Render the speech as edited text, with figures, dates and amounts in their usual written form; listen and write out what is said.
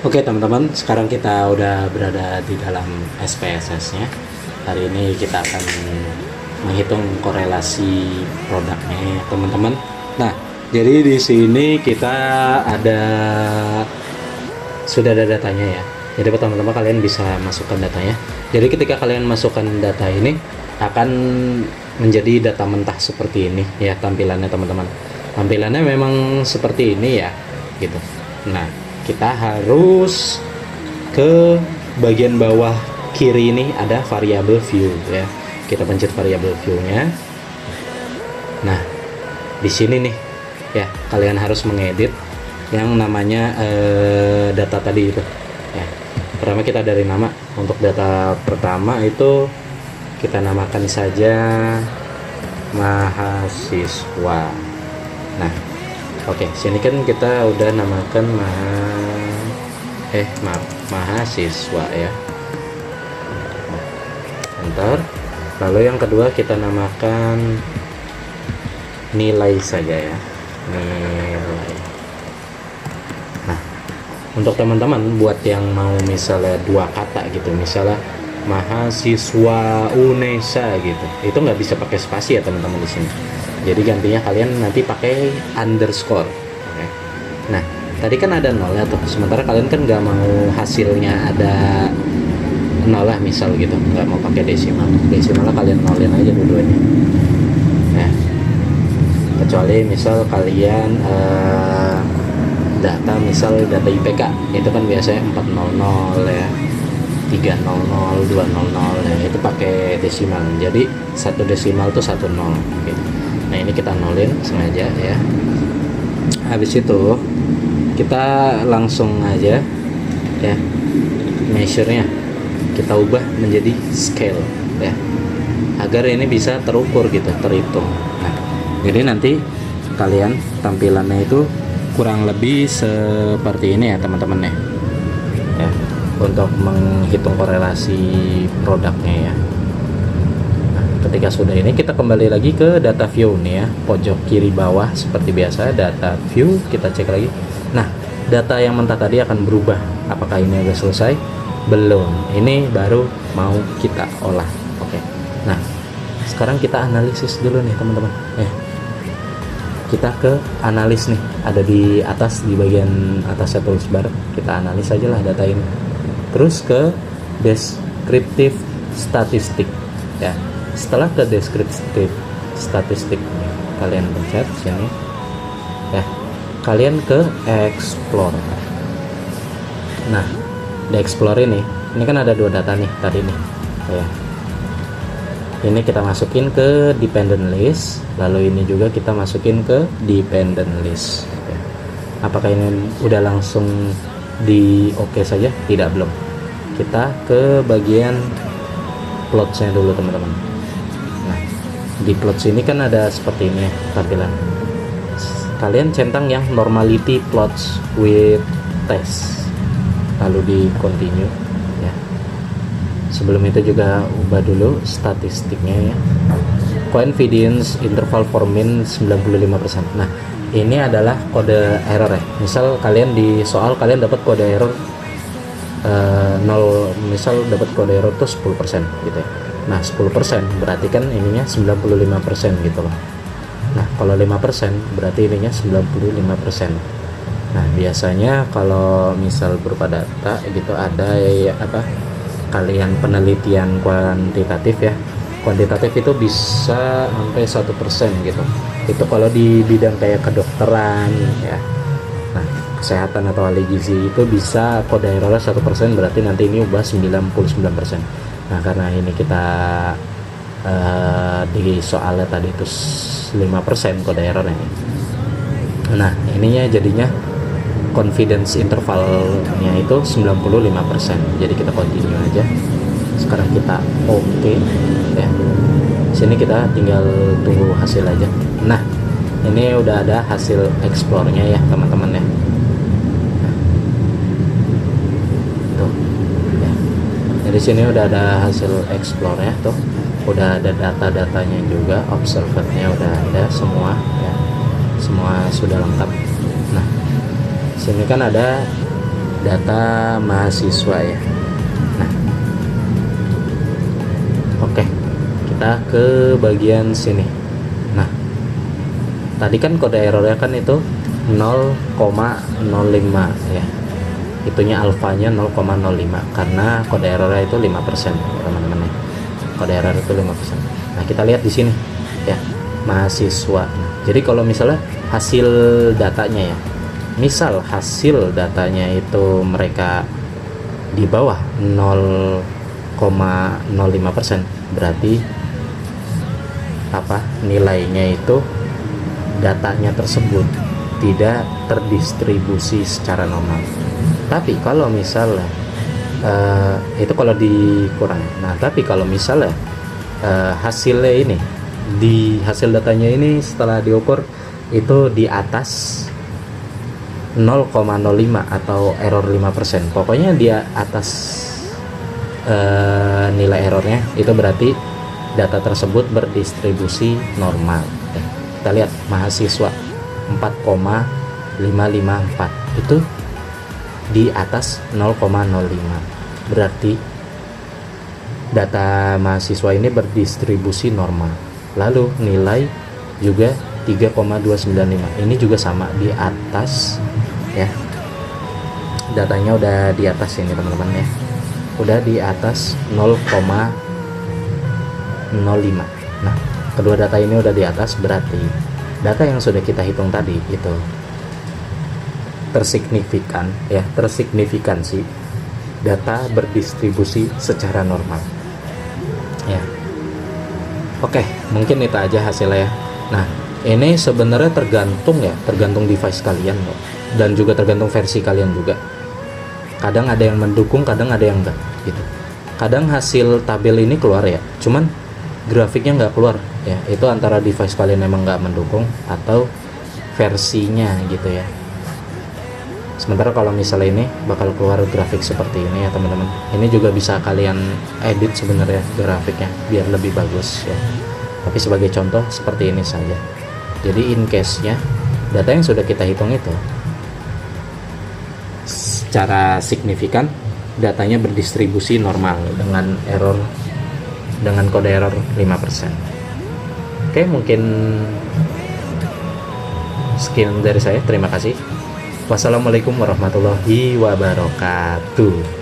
Oke teman-teman, sekarang kita udah berada di dalam SPSS-nya. Hari ini kita akan menghitung korelasi produknya ya, teman-teman. Nah, jadi di sini kita sudah ada datanya ya. Jadi teman-teman kalian bisa masukkan datanya. Jadi ketika kalian masukkan data ini akan menjadi data mentah seperti ini ya tampilannya teman-teman. Tampilannya memang seperti ini ya, gitu. Nah, kita harus ke bagian bawah kiri ini ada variable view ya. Kita pencet variable view-nya. Nah, di sini nih ya, kalian harus mengedit yang namanya data tadi itu ya. Pertama kita dari nama. Untuk data pertama itu kita namakan saja mahasiswa. Nah, oke, sini kan kita udah namakan mahasiswa ya. Nah, enter. Lalu yang kedua kita namakan nilai saja ya. Nilai. Nah, untuk teman-teman buat yang mau misalnya dua kata gitu, misalnya mahasiswa UNESA gitu, itu nggak bisa pakai spasi ya teman-teman di sini. Jadi gantinya kalian nanti pakai underscore. Oke. Nah, tadi kan ada nol ya tuh. Sementara kalian kan nggak mau hasilnya ada nol lah misal gitu, nggak mau pakai desimal. Desimalnya kalian nolin aja dua-duanya. Nah, kecuali misal kalian data IPK itu kan biasanya 400 ya, 300, 200 ya, itu pakai desimal. Jadi satu desimal tuh 10 gitu. Nah, ini kita nolin sengaja ya. Habis itu kita langsung aja ya, measure-nya kita ubah menjadi scale ya, agar ini bisa terukur gitu, terhitung. Nah, jadi nanti kalian tampilannya itu kurang lebih seperti ini ya teman-teman ya, untuk menghitung korelasi produknya ya. Nah, ketika sudah ini kita kembali lagi ke data view nih ya, pojok kiri bawah seperti biasa data view, kita cek lagi. Nah, data yang mentah tadi akan berubah. Apakah ini udah selesai? Belum, ini baru mau kita olah. Oke. Nah, sekarang kita analisis dulu nih teman-teman ya. Kita ke analis nih, ada di atas, di bagian atasnya tulis bar. Kita analis aja lah data ini. Terus ke descriptive statistik ya. Setelah ke descriptive statistik kalian pencet sini ya, kalian ke explore. Nah, di explore ini kan ada dua data nih tadi nih ya. Ini kita masukin ke dependent list, lalu ini juga kita masukin ke dependent list ya. Apakah ini udah langsung di oke saja? Tidak, belum. Kita ke bagian plots-nya dulu teman-teman. Nah, di plots ini kan ada seperti ini ya, tampilan. Kalian centang yang normality plots with test, lalu di continue ya. Sebelum itu juga ubah dulu statistiknya ya, confidence interval for min 95%. Nah, ini adalah kode error ya. Misal kalian di soal kalian dapat kode error 0, misal dapat kode error tuh 10% gitu ya. Nah, 10% berarti kan ininya 95% gitu loh. Nah, kalau 5% berarti ininya 95%. Nah, biasanya kalau misal berupa data gitu ada ya kalian penelitian kuantitatif ya. Kuantitatif itu bisa sampai 1% gitu. Itu kalau di bidang kayak kedokteran ya. Nah, kesehatan atau ahli gizi itu bisa kode errornya 1%, berarti nanti ini ubah 99%. Nah, karena ini kita di soalnya tadi itu 5% kode errornya. Nah, ininya jadinya confidence intervalnya itu 95%. Jadi kita continue aja. Sekarang kita oke ya. Sini kita tinggal tunggu hasil aja. Nah, ini udah ada hasil explore-nya ya teman-teman ya. Nah, tuh ya. Dari sini udah ada hasil explore ya tuh. Udah ada data-datanya juga, observer-nya udah ada semua ya. Semua sudah lengkap. Nah, sini kan ada data mahasiswa ya. Nah, oke, kita ke bagian sini. Nah, tadi kan kode errornya kan itu 0,05 ya, itunya alfanya 0,05 karena kode errornya itu 5% teman-teman ya. Kode error itu 5%. Nah, kita lihat di sini ya, mahasiswa. Nah, jadi kalau misalnya hasil datanya ya, misal hasil datanya itu mereka di bawah 0,05%, berarti apa, nilainya itu, datanya tersebut tidak terdistribusi secara normal. Tapi kalau misalnya itu kalau dikurang. Nah, tapi kalau misalnya hasilnya ini, di hasil datanya ini setelah diukur itu di atas 0,05 atau error 5%, pokoknya dia atas nilai errornya, itu berarti data tersebut berdistribusi normal. Kita lihat mahasiswa 4,554 itu di atas 0,05, berarti data mahasiswa ini berdistribusi normal. Lalu nilai juga 3,295, ini juga sama di atas ya, datanya udah di atas ini teman-teman ya, udah di atas 0,05. Nah, kedua data ini udah di atas, berarti data yang sudah kita hitung tadi itu tersignifikan ya, tersignifikansi data berdistribusi secara normal ya. Oke, mungkin itu aja hasilnya ya. Nah, ini sebenarnya tergantung ya, tergantung device kalian loh, dan juga tergantung versi kalian juga. Kadang ada yang mendukung, kadang ada yang enggak gitu. Kadang hasil tabel ini keluar ya, cuman grafiknya nggak keluar ya, itu antara device kalian emang nggak mendukung atau versinya gitu ya. Sementara kalau misalnya ini bakal keluar grafik seperti ini ya teman-teman, ini juga bisa kalian edit sebenarnya grafiknya biar lebih bagus ya, tapi sebagai contoh seperti ini saja. Jadi in case nya data yang sudah kita hitung itu secara signifikan datanya berdistribusi normal dengan error, dengan kode error 5%. Oke, mungkin sekian dari saya. Terima kasih. Wassalamualaikum warahmatullahi wabarakatuh.